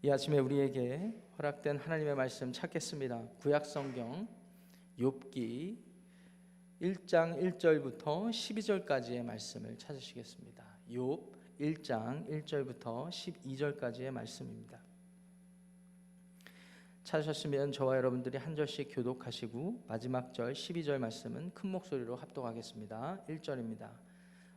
이 아침에 우리에게 허락된 하나님의 말씀 찾겠습니다. 구약성경 욥기 1장 1절부터 12절까지의 말씀을 찾으시겠습니다. 욥 1장 1절부터 12절까지의 말씀입니다. 찾으셨으면 저와 여러분들이 한 절씩 교독하시고 마지막 절 12절 말씀은 큰 목소리로 합독하겠습니다. 1절입니다.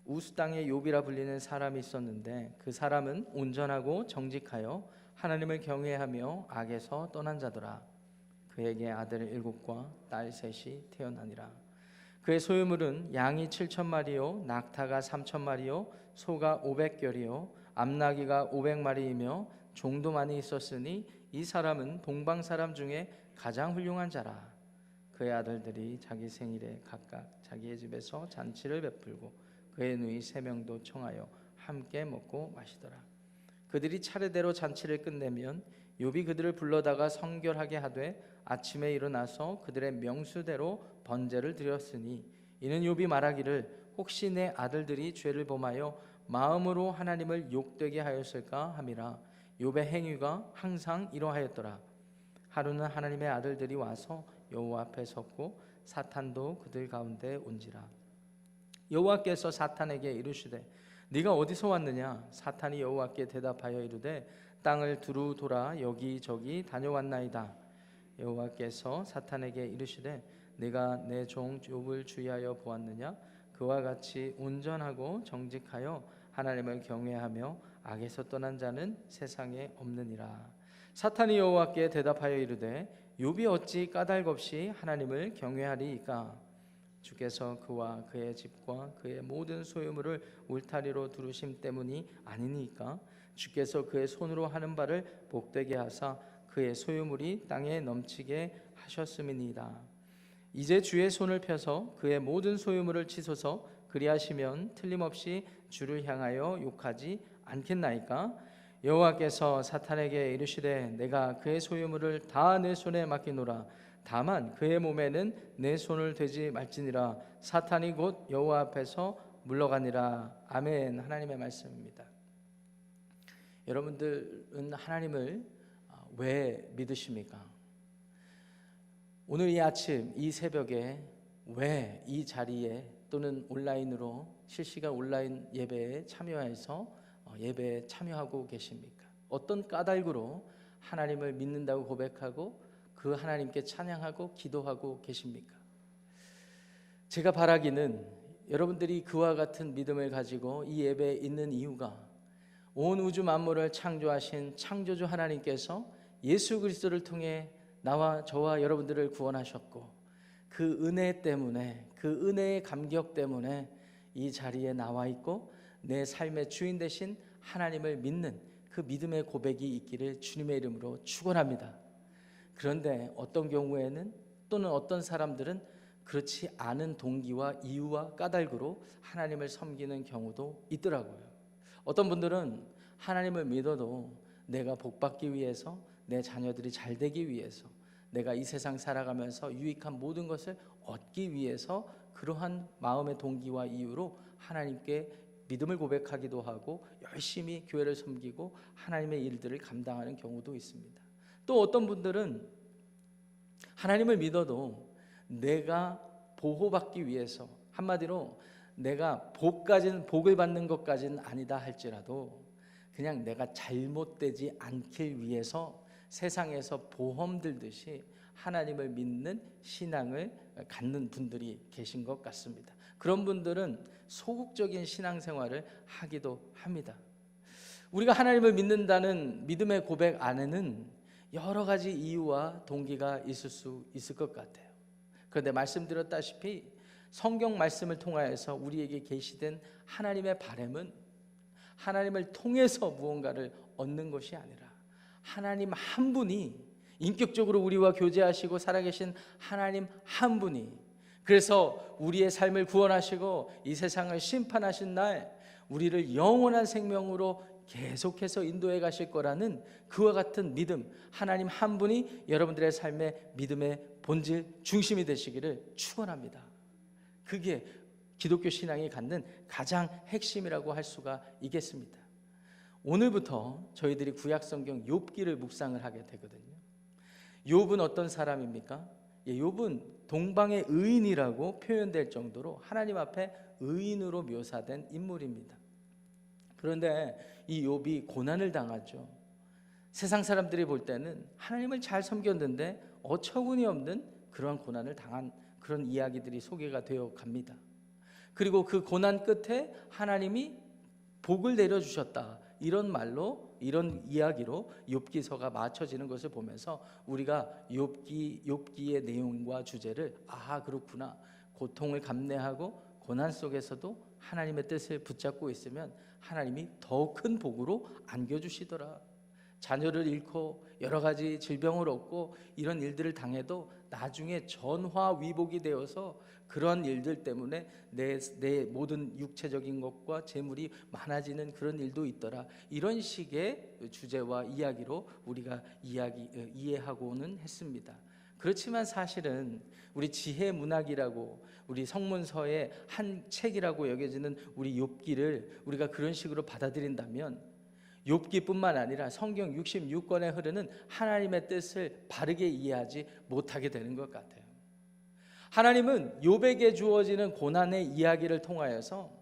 우스 땅에 욥이라 불리는 사람이 있었는데 그 사람은 온전하고 정직하여 하나님을 경외하며 악에서 떠난 자더라. 그에게 아들 7과 딸 3이 태어나니라. 그의 소유물은 양이 7,000마리요 낙타가 3,000마리요 소가 500결이요 암나귀가 500마리이며 종도 많이 있었으니 이 사람은 동방 사람 중에 가장 훌륭한 자라. 그의 아들들이 자기 생일에 각각 자기의 집에서 잔치를 베풀고 그의 누이 3명도 청하여 함께 먹고 마시더라. 그들이 차례대로 잔치를 끝내면 욥이 그들을 불러다가 성결하게 하되 아침에 일어나서 그들의 명수대로 번제를 드렸으니 이는 욥이 말하기를 혹시 내 아들들이 죄를 범하여 마음으로 하나님을 욕되게 하였을까 함이라. 욥의 행위가 항상 이러하였더라. 하루는 하나님의 아들들이 와서 여호와 앞에 섰고 사탄도 그들 가운데 온지라. 여호와께서 사탄에게 이르시되 네가 어디서 왔느냐? 사탄이 여호와께 대답하여 이르되 땅을 두루 돌아 여기저기 다녀왔나이다. 여호와께서 사탄에게 이르시되 네가 내 종 욥을 주의하여 보았느냐? 그와 같이 온전하고 정직하여 하나님을 경외하며 악에서 떠난 자는 세상에 없느니라. 사탄이 여호와께 대답하여 이르되 욥이 어찌 까닭 없이 하나님을 경외하리이까? 주께서 그와 그의 집과 그의 모든 소유물을 울타리로 두르심 때문이 아니니까? 주께서 그의 손으로 하는 바를 복되게 하사 그의 소유물이 땅에 넘치게 하셨음이니이다. 이제 주의 손을 펴서 그의 모든 소유물을 치소서. 그리하시면 틀림없이 주를 향하여 욕하지 않겠나이까? 여호와께서 사탄에게 이르시되 내가 그의 소유물을 다 내 손에 맡기노라. 다만 그의 몸에는 내 손을 대지 말지니라. 사탄이 곧 여호와 앞에서 물러가니라. 아멘. 하나님의 말씀입니다. 여러분들은 하나님을 왜 믿으십니까? 오늘 이 아침 이 새벽에 왜 이 자리에 또는 온라인으로 실시간 온라인 예배에 참여해서 예배에 참여하고 계십니까? 어떤 까닭으로 하나님을 믿는다고 고백하고 그 하나님께 찬양하고 기도하고 계십니까? 제가 바라기는 여러분들이 그와 같은 믿음을 가지고 이 예배에 있는 이유가 온 우주 만물을 창조하신 창조주 하나님께서 예수 그리스도를 통해 나와 저와 여러분들을 구원하셨고 그 은혜 때문에 그 은혜의 감격 때문에 이 자리에 나와 있고 내 삶의 주인 되신 하나님을 믿는 그 믿음의 고백이 있기를 주님의 이름으로 축원합니다. 그런데 어떤 경우에는 또는 어떤 사람들은 그렇지 않은 동기와 이유와 까닭으로 하나님을 섬기는 경우도 있더라고요. 어떤 분들은 하나님을 믿어도 내가 복받기 위해서, 내 자녀들이 잘 되기 위해서, 내가 이 세상 살아가면서 유익한 모든 것을 얻기 위해서 그러한 마음의 동기와 이유로 하나님께 믿음을 고백하기도 하고 열심히 교회를 섬기고 하나님의 일들을 감당하는 경우도 있습니다. 또 어떤 분들은 하나님을 믿어도 내가 보호받기 위해서, 한마디로 내가 복을 받는 것까지는 아니다 할지라도 그냥 내가 잘못되지 않길 위해서 세상에서 보험 들듯이 하나님을 믿는 신앙을 갖는 분들이 계신 것 같습니다. 그런 분들은 소극적인 신앙생활을 하기도 합니다. 우리가 하나님을 믿는다는 믿음의 고백 안에는 여러 가지 이유와 동기가 있을 수 있을 것 같아요. 그런데 말씀드렸다시피 성경 말씀을 통하여서 우리에게 계시된 하나님의 바람은 하나님을 통해서 무언가를 얻는 것이 아니라 하나님 한 분이 인격적으로 우리와 교제하시고 살아계신 하나님 한 분이, 그래서 우리의 삶을 구원하시고 이 세상을 심판하신 날 우리를 영원한 생명으로 계속해서 인도해 가실 거라는 그와 같은 믿음, 하나님 한 분이 여러분들의 삶의 믿음의 본질 중심이 되시기를 축원합니다. 그게 기독교 신앙이 갖는 가장 핵심이라고 할 수가 있겠습니다. 오늘부터 저희들이 구약성경 욥기를 묵상을 하게 되거든요. 욥은 어떤 사람입니까? 욥은 동방의 의인이라고 표현될 정도로 하나님 앞에 의인으로 묘사된 인물입니다. 그런데 이 욥이 고난을 당하죠. 세상 사람들이 볼 때는 하나님을 잘 섬겼는데 어처구니 없는 그런 고난을 당한 그런 이야기들이 소개가 되어 갑니다. 그리고 그 고난 끝에 하나님이 복을 내려주셨다, 이런 말로, 이런 이야기로 욥기서가 맞춰지는 것을 보면서 우리가 욥기의 내용과 주제를 그렇구나, 고통을 감내하고 고난 속에서도 하나님의 뜻을 붙잡고 있으면 하나님이 더 큰 복으로 안겨주시더라. 자녀를 잃고 여러 가지 질병을 얻고 이런 일들을 당해도 나중에 전화위복이 되어서 그러한 일들 때문에 내 모든 육체적인 것과 재물이 많아지는 그런 일도 있더라. 이런 식의 주제와 이야기로 우리가 이해하고는 했습니다. 그렇지만 사실은 우리 지혜 문학이라고, 우리 성문서의 한 책이라고 여겨지는 우리 욥기를 우리가 그런 식으로 받아들인다면 욥기뿐만 아니라 성경 66권에 흐르는 하나님의 뜻을 바르게 이해하지 못하게 되는 것 같아요. 하나님은 욥에게 주어지는 고난의 이야기를 통하여서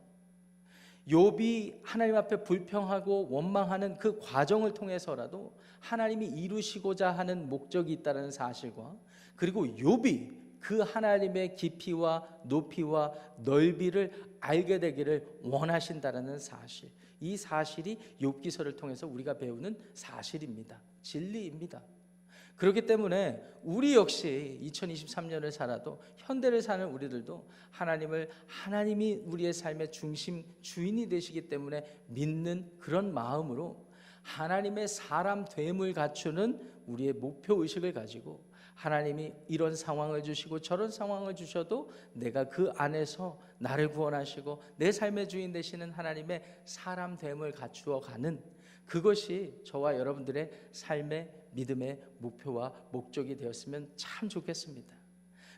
욥이 하나님 앞에 불평하고 원망하는 그 과정을 통해서라도 하나님이 이루시고자 하는 목적이 있다는 사실과, 그리고 욥이 그 하나님의 깊이와 높이와 넓이를 알게 되기를 원하신다는 사실, 이 사실이 욥기서를 통해서 우리가 배우는 사실입니다. 진리입니다. 그렇기 때문에 우리 역시 2023년을 살아도, 현대를 사는 우리들도 하나님이 우리의 삶의 중심 주인이 되시기 때문에 믿는 그런 마음으로 하나님의 사람 됨을 갖추는 우리의 목표 의식을 가지고, 하나님이 이런 상황을 주시고 저런 상황을 주셔도 내가 그 안에서 나를 구원하시고 내 삶의 주인 되시는 하나님의 사람 됨을 갖추어 가는, 그것이 저와 여러분들의 삶의 믿음의 목표와 목적이 되었으면 참 좋겠습니다.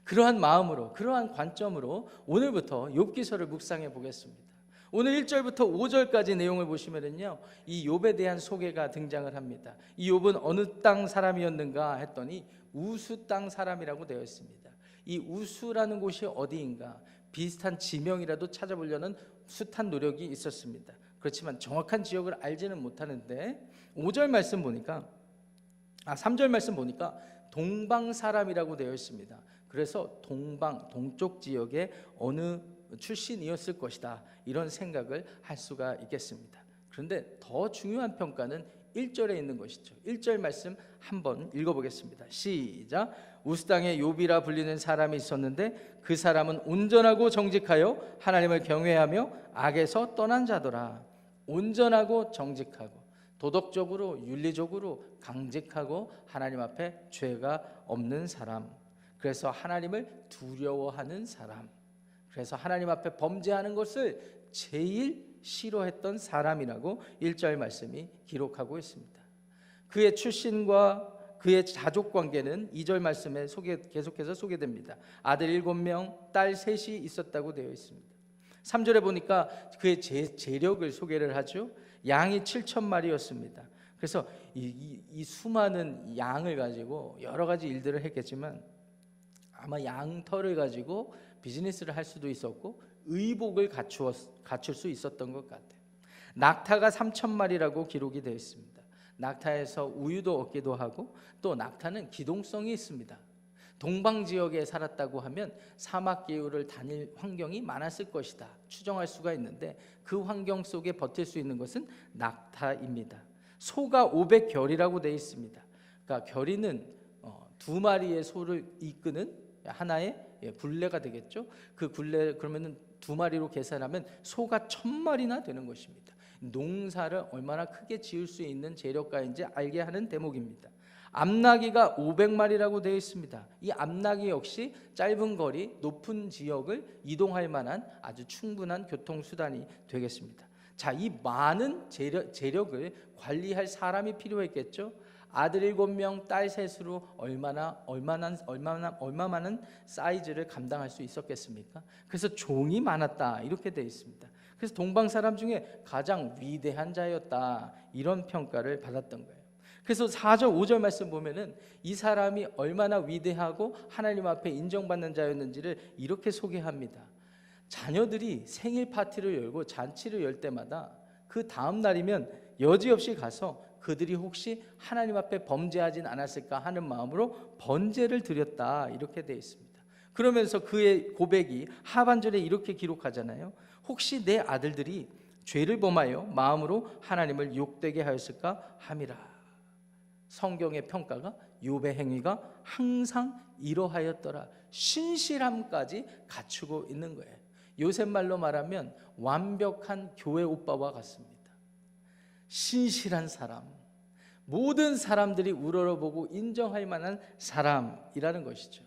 그러한 마음으로, 그러한 관점으로 오늘부터 욥기서를 묵상해 보겠습니다. 오늘 1절부터 5절까지 내용을 보시면요, 이 욥에 대한 소개가 등장을 합니다. 이 욥은 어느 땅 사람이었는가 했더니 우수 땅 사람이라고 되어 있습니다. 이 우수라는 곳이 어디인가 비슷한 지명이라도 찾아보려는 숱한 노력이 있었습니다. 그렇지만 정확한 지역을 알지는 못하는데 5절 말씀 보니까 3절 말씀 보니까 동방 사람이라고 되어 있습니다. 그래서 동쪽 지역의 어느 출신이었을 것이다, 이런 생각을 할 수가 있겠습니다. 그런데 더 중요한 평가는 1절에 있는 것이죠. 1절 말씀 한번 읽어보겠습니다. 시작. 우스 땅에 욥이라 불리는 사람이 있었는데 그 사람은 온전하고 정직하여 하나님을 경외하며 악에서 떠난 자더라. 온전하고 정직하고 도덕적으로 윤리적으로 강직하고 하나님 앞에 죄가 없는 사람, 그래서 하나님을 두려워하는 사람, 그래서 하나님 앞에 범죄하는 것을 제일 싫어했던 사람이라고 1절 말씀이 기록하고 있습니다. 그의 출신과 그의 가족 관계는 2절 말씀에 계속해서 소개됩니다. 아들 7명, 딸 3이 있었다고 되어 있습니다. 3절에 보니까 그의 재력을 소개를 하죠. 양이 7,000마리였습니다. 그래서 이 수많은 양을 가지고 여러 가지 일들을 했겠지만 아마 양털을 가지고 비즈니스를 할 수도 있었고 의복을 갖출 수 있었던 것 같아요. 낙타가 3,000마리라고 기록이 되어 있습니다. 낙타에서 우유도 얻기도 하고, 또 낙타는 기동성이 있습니다. 동방 지역에 살았다고 하면 사막 기후를 다닐 환경이 많았을 것이다 추정할 수가 있는데, 그 환경 속에 버틸 수 있는 것은 낙타입니다. 소가 500결이라고 되어 있습니다. 그러니까 결이는 2마리의 소를 이끄는 하나의 굴레가 되겠죠. 그 굴레, 그러면은 2마리로 계산하면 소가 1,000마리나 되는 것입니다. 농사를 얼마나 크게 지을 수 있는 재력가인지 알게 하는 대목입니다. 암나귀가 500마리라고 되어 있습니다. 이 암나귀 역시 짧은 거리, 높은 지역을 이동할 만한 아주 충분한 교통수단이 되겠습니다. 자, 이 많은 재력을 관리할 사람이 필요했겠죠. 아들 7명, 딸 3으로 얼마 많은 사이즈를 감당할 수 있었겠습니까? 그래서 종이 많았다, 이렇게 되어 있습니다. 그래서 동방 사람 중에 가장 위대한 자였다, 이런 평가를 받았던 거예요. 그래서 4절 5절 말씀 보면은 이 사람이 얼마나 위대하고 하나님 앞에 인정받는 자였는지를 이렇게 소개합니다. 자녀들이 생일 파티를 열고 잔치를 열 때마다 그 다음 날이면 여지없이 가서 그들이 혹시 하나님 앞에 범죄하진 않았을까 하는 마음으로 번제를 드렸다, 이렇게 되어 있습니다. 그러면서 그의 고백이 하반절에 이렇게 기록하잖아요. 혹시 내 아들들이 죄를 범하여 마음으로 하나님을 욕되게 하였을까 함이라. 성경의 평가가 욥의 행위가 항상 이러하였더라, 신실함까지 갖추고 있는 거예요. 요새 말로 말하면 완벽한 교회 오빠와 같습니다. 신실한 사람, 모든 사람들이 우러러보고 인정할 만한 사람이라는 것이죠.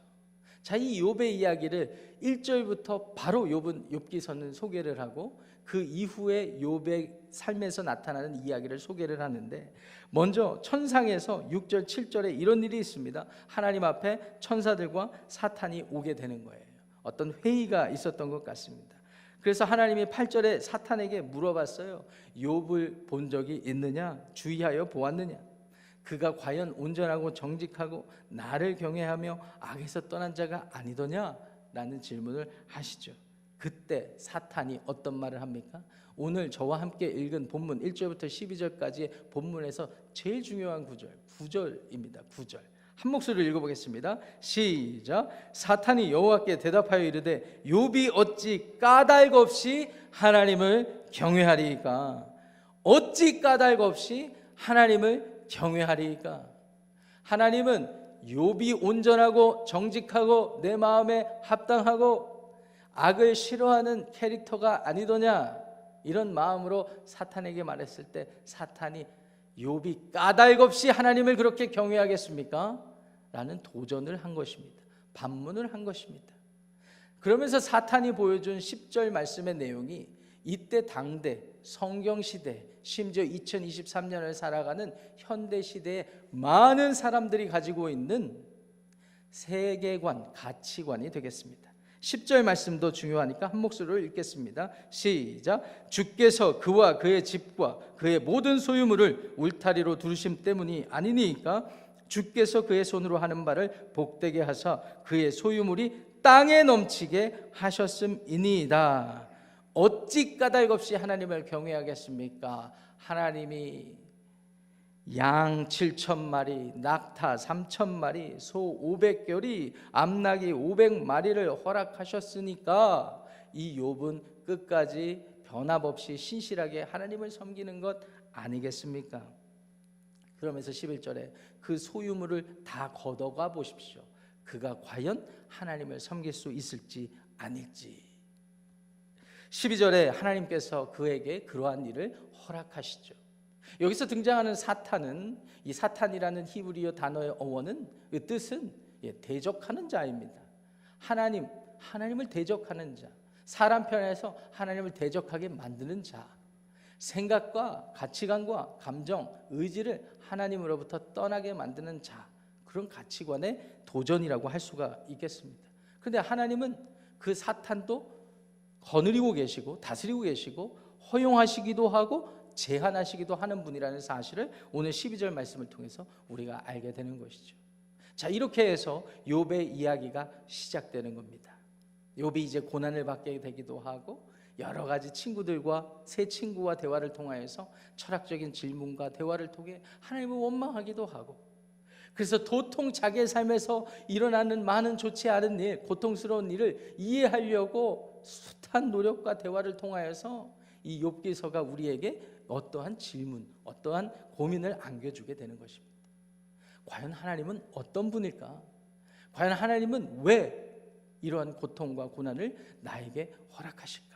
자, 이 욥의 이야기를 1절부터 바로 욥기서는 소개를 하고 그 이후에 욥의 삶에서 나타나는 이야기를 소개를 하는데, 먼저 천상에서 6절 7절에 이런 일이 있습니다. 하나님 앞에 천사들과 사탄이 오게 되는 거예요. 어떤 회의가 있었던 것 같습니다. 그래서 하나님이 8절에 사탄에게 물어봤어요. 욥을 본 적이 있느냐? 주의하여 보았느냐? 그가 과연 온전하고 정직하고 나를 경외하며 악에서 떠난 자가 아니더냐? 라는 질문을 하시죠. 그때 사탄이 어떤 말을 합니까? 오늘 저와 함께 읽은 본문 1절부터 12절까지의 본문에서 제일 중요한 구절, 9절입니다. 9절. 한 목소리로 읽어보겠습니다. 시작. 사탄이 여호와께 대답하여 이르되 욥이 어찌 까닭 없이 하나님을 경외하리이까? 어찌 까닭 없이 하나님을 경외하리이까? 하나님은 욥이 온전하고 정직하고 내 마음에 합당하고 악을 싫어하는 캐릭터가 아니더냐, 이런 마음으로 사탄에게 말했을 때 사탄이 욥이 까닭 없이 하나님을 그렇게 경외하겠습니까? 라는 도전을 한 것입니다. 반문을 한 것입니다. 그러면서 사탄이 보여준 10절 말씀의 내용이 이때 당대 성경시대, 심지어 2023년을 살아가는 현대시대의 많은 사람들이 가지고 있는 세계관, 가치관이 되겠습니다. 10절 말씀도 중요하니까 한 목소리로 읽겠습니다. 시작. 주께서 그와 그의 집과 그의 모든 소유물을 울타리로 두르심 때문이 아니니까 주께서 그의 손으로 하는 바를 복되게 하사 그의 소유물이 땅에 넘치게 하셨음이니이다. 어찌 까닭 없이 하나님을 경외하겠습니까? 하나님이 양 7,000마리, 낙타 3,000마리, 소 500결이, 암나귀 500마리를 허락하셨으니까 이 욥은 끝까지 변함없이 신실하게 하나님을 섬기는 것 아니겠습니까? 그러면서 11절에 그 소유물을 다 걷어가 보십시오. 그가 과연 하나님을 섬길 수 있을지 아닐지. 12절에 하나님께서 그에게 그러한 일을 허락하시죠. 여기서 등장하는 사탄은, 이 사탄이라는 히브리어 단어의 어원은, 그 뜻은 대적하는 자입니다. 하나님을 대적하는 자, 사람 편에서 하나님을 대적하게 만드는 자, 생각과 가치관과 감정, 의지를 하나님으로부터 떠나게 만드는 자, 그런 가치관의 도전이라고 할 수가 있겠습니다. 그런데 하나님은 그 사탄도 거느리고 계시고 다스리고 계시고 허용하시기도 하고 제한하시기도 하는 분이라는 사실을 오늘 12절 말씀을 통해서 우리가 알게 되는 것이죠. 자, 이렇게 해서 욥의 이야기가 시작되는 겁니다. 욥이 이제 고난을 받게 되기도 하고 여러 가지 친구들과 새 친구와 대화를 통하여서 철학적인 질문과 대화를 통해 하나님을 원망하기도 하고, 그래서 도통 자기의 삶에서 일어나는 많은 좋지 않은 일, 고통스러운 일을 이해하려고 숱한 노력과 대화를 통하여서 이 욥기서가 우리에게 어떠한 질문, 어떠한 고민을 안겨주게 되는 것입니다. 과연 하나님은 어떤 분일까? 과연 하나님은 왜 이러한 고통과 고난을 나에게 허락하실까?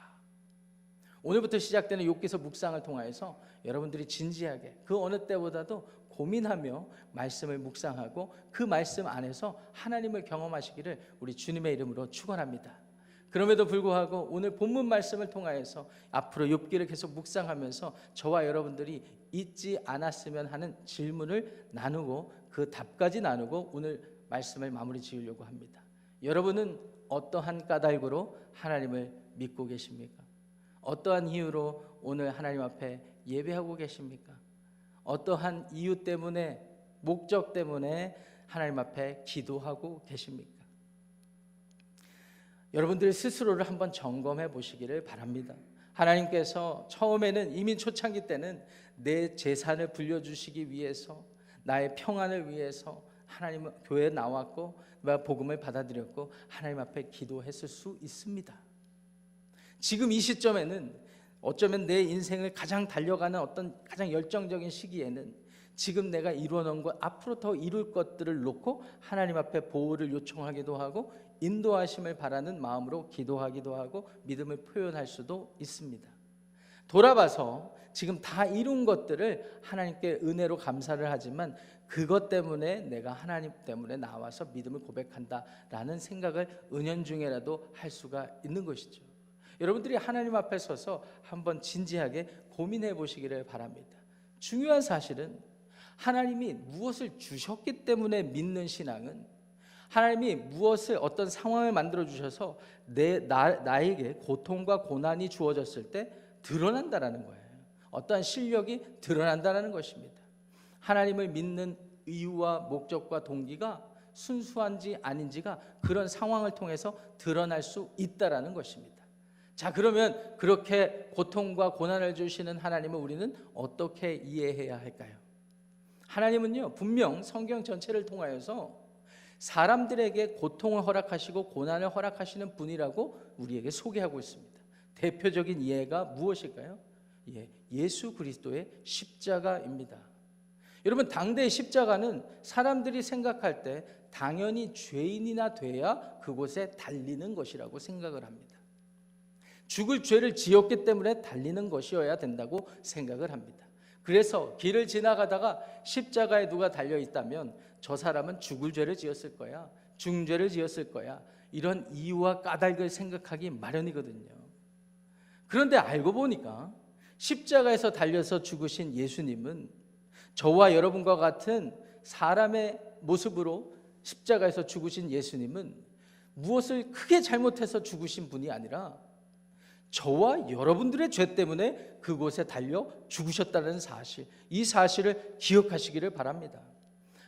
오늘부터 시작되는 욥기서 묵상을 통하여서 여러분들이 진지하게 그 어느 때보다도 고민하며 말씀을 묵상하고 그 말씀 안에서 하나님을 경험하시기를 우리 주님의 이름으로 축원합니다. 그럼에도 불구하고 오늘 본문 말씀을 통하여서 앞으로 욥기를 계속 묵상하면서 저와 여러분들이 잊지 않았으면 하는 질문을 나누고 그 답까지 나누고 오늘 말씀을 마무리 지으려고 합니다. 여러분은 어떠한 까닭으로 하나님을 믿고 계십니까? 어떠한 이유로 오늘 하나님 앞에 예배하고 계십니까? 어떠한 이유 때문에, 목적 때문에 하나님 앞에 기도하고 계십니까? 여러분들 스스로를 한번 점검해 보시기를 바랍니다. 하나님께서 처음에는 이미 초창기 때는 내 재산을 불려주시기 위해서, 나의 평안을 위해서 하나님 교회에 나왔고 복음을 받아들였고 하나님 앞에 기도했을 수 있습니다. 지금 이 시점에는 어쩌면 내 인생을 가장 달려가는 어떤 가장 열정적인 시기에는 지금 내가 이루어놓은 것, 앞으로 더 이룰 것들을 놓고 하나님 앞에 보호를 요청하기도 하고 인도하심을 바라는 마음으로 기도하기도 하고 믿음을 표현할 수도 있습니다. 돌아봐서 지금 다 이룬 것들을 하나님께 은혜로 감사를 하지만 그것 때문에 내가 하나님 때문에 나와서 믿음을 고백한다라는 생각을 은연중에라도 할 수가 있는 것이죠. 여러분들이 하나님 앞에 서서 한번 진지하게 고민해 보시기를 바랍니다. 중요한 사실은 하나님이 무엇을 주셨기 때문에 믿는 신앙은, 하나님이 무엇을 어떤 상황을 만들어 주셔서 나에게 고통과 고난이 주어졌을 때 드러난다라는 거예요. 어떠한 실력이 드러난다라는 것입니다. 하나님을 믿는 이유와 목적과 동기가 순수한지 아닌지가 그런 상황을 통해서 드러날 수 있다라는 것입니다. 자, 그러면 그렇게 고통과 고난을 주시는 하나님을 우리는 어떻게 이해해야 할까요? 하나님은요, 분명 성경 전체를 통하여서 사람들에게 고통을 허락하시고 고난을 허락하시는 분이라고 우리에게 소개하고 있습니다. 대표적인 예가 무엇일까요? 예수 그리스도의 십자가입니다. 여러분, 당대의 십자가는 사람들이 생각할 때 당연히 죄인이나 돼야 그곳에 달리는 것이라고 생각을 합니다. 죽을 죄를 지었기 때문에 달리는 것이어야 된다고 생각을 합니다. 그래서 길을 지나가다가 십자가에 누가 달려 있다면 저 사람은 죽을 죄를 지었을 거야, 중죄를 지었을 거야, 이런 이유와 까닭을 생각하기 마련이거든요. 그런데 알고 보니까 십자가에서 달려서 죽으신 예수님은 저와 여러분과 같은 사람의 모습으로 십자가에서 죽으신 예수님은 무엇을 크게 잘못해서 죽으신 분이 아니라 저와 여러분들의 죄 때문에 그곳에 달려 죽으셨다는 사실, 이 사실을 기억하시기를 바랍니다.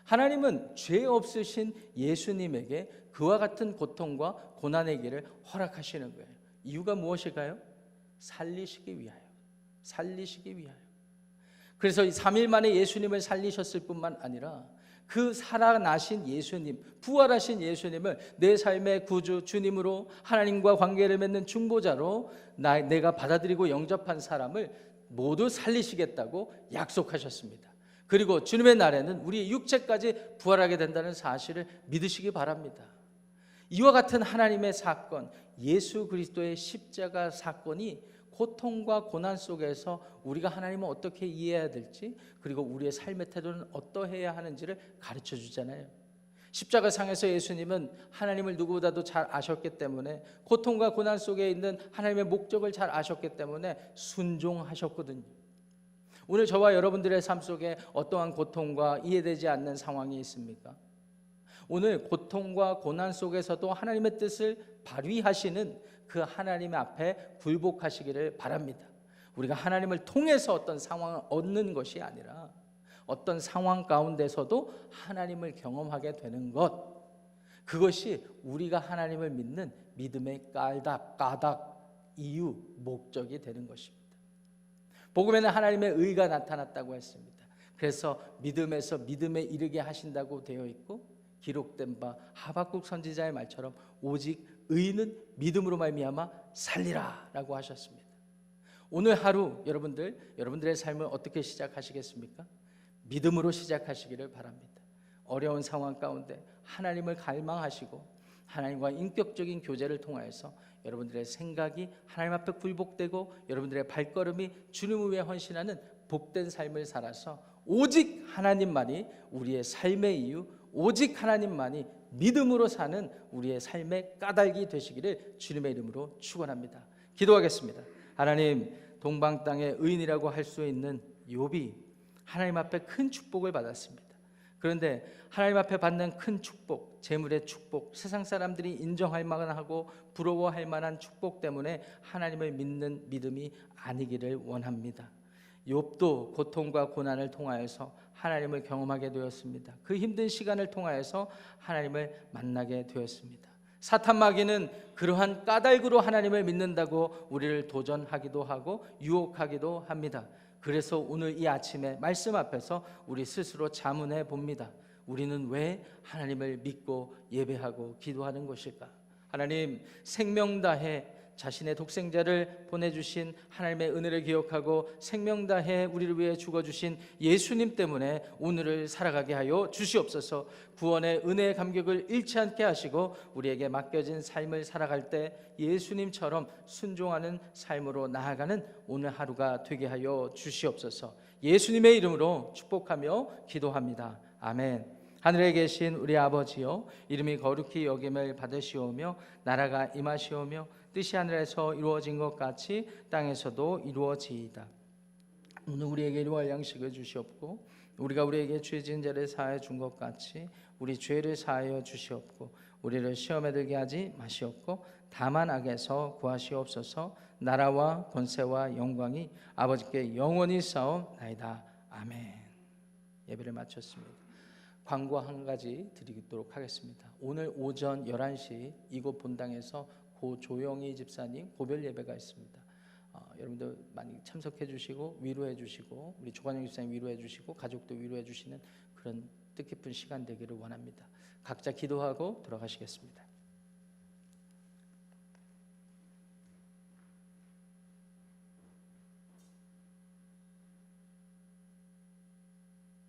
하나님은 죄 없으신 예수님에게 그와 같은 고통과 고난의 길을 허락하시는 거예요. 이유가 무엇일까요? 살리시기 위하여. 살리시기 위하여. 그래서 3일 만에 예수님을 살리셨을 뿐만 아니라 그 살아나신 예수님, 부활하신 예수님을 내 삶의 구주 주님으로 하나님과 관계를 맺는 중보자로 내가 받아들이고 영접한 사람을 모두 살리시겠다고 약속하셨습니다. 그리고 주님의 날에는 우리의 육체까지 부활하게 된다는 사실을 믿으시기 바랍니다. 이와 같은 하나님의 사건, 예수 그리스도의 십자가 사건이 고통과 고난 속에서 우리가 하나님을 어떻게 이해해야 될지, 그리고 우리의 삶의 태도는 어떠해야 하는지를 가르쳐 주잖아요. 십자가상에서 예수님은 하나님을 누구보다도 잘 아셨기 때문에, 고통과 고난 속에 있는 하나님의 목적을 잘 아셨기 때문에 순종하셨거든요. 오늘 저와 여러분들의 삶 속에 어떠한 고통과 이해되지 않는 상황이 있습니까? 오늘 고통과 고난 속에서도 하나님의 뜻을 발휘하시는 그 하나님 앞에 굴복하시기를 바랍니다. 우리가 하나님을 통해서 어떤 상황을 얻는 것이 아니라 어떤 상황 가운데서도 하나님을 경험하게 되는 것, 그것이 우리가 하나님을 믿는 믿음의 까닭, 이유, 목적이 되는 것입니다. 복음에는 하나님의 의가 나타났다고 했습니다. 그래서 믿음에서 믿음에 이르게 하신다고 되어 있고, 기록된 바 하박국 선지자의 말처럼 오직 의인은 믿음으로 말미암아 살리라 라고 하셨습니다. 오늘 하루 여러분들의 삶을 어떻게 시작하시겠습니까? 믿음으로 시작하시기를 바랍니다. 어려운 상황 가운데 하나님을 갈망하시고 하나님과 인격적인 교제를 통하여서 여러분들의 생각이 하나님 앞에 굴복되고 여러분들의 발걸음이 주님을 위해 헌신하는 복된 삶을 살아서 오직 하나님만이 우리의 삶의 이유, 오직 하나님만이 믿음으로 사는 우리의 삶의 까닭이 되시기를 주님의 이름으로 축원합니다. 기도하겠습니다. 하나님, 동방 땅의 의인이라고 할 수 있는 욥이 하나님 앞에 큰 축복을 받았습니다. 그런데 하나님 앞에 받는 큰 축복, 재물의 축복, 세상 사람들이 인정할 만하고 부러워할 만한 축복 때문에 하나님을 믿는 믿음이 아니기를 원합니다. 욥도 고통과 고난을 통하여서 하나님을 경험하게 되었습니다. 그 힘든 시간을 통하여서 하나님을 만나게 되었습니다. 사탄 마귀는 그러한 까닭으로 하나님을 믿는다고 우리를 도전하기도 하고 유혹하기도 합니다. 그래서 오늘 이 아침에 말씀 앞에서 우리 스스로 자문해 봅니다. 우리는 왜 하나님을 믿고 예배하고 기도하는 것일까? 하나님, 생명 다해 자신의 독생자를 보내주신 하나님의 은혜를 기억하고 생명 다해 우리를 위해 죽어주신 예수님 때문에 오늘을 살아가게 하여 주시옵소서. 구원의 은혜의 감격을 잃지 않게 하시고 우리에게 맡겨진 삶을 살아갈 때 예수님처럼 순종하는 삶으로 나아가는 오늘 하루가 되게 하여 주시옵소서. 예수님의 이름으로 축복하며 기도합니다. 아멘. 하늘에 계신 우리 아버지여, 이름이 거룩히 여김을 받으시오며 나라가 임하시오며 뜻이 하늘에서 이루어진 것 같이 땅에서도 이루어지이다. 오늘 우리에게 일용할 양식을 주시옵고 우리가 우리에게 죄 지은 자를 사하여 준 것 같이 우리 죄를 사하여 주시옵고 우리를 시험에 들게 하지 마시옵고 다만 악에서 구하시옵소서. 나라와 권세와 영광이 아버지께 영원히 쌓옵나이다. 아멘. 예배를 마쳤습니다. 광고 한 가지 드리도록 하겠습니다. 오늘 오전 11시 이곳 본당에서 고 조영희 집사님 고별 예배가 있습니다. 여러분들 많이 참석해 주시고 위로해 주시고 우리 조관영 집사님 위로해 주시고 가족도 위로해 주시는 그런 뜻깊은 시간 되기를 원합니다. 각자 기도하고 돌아가시겠습니다.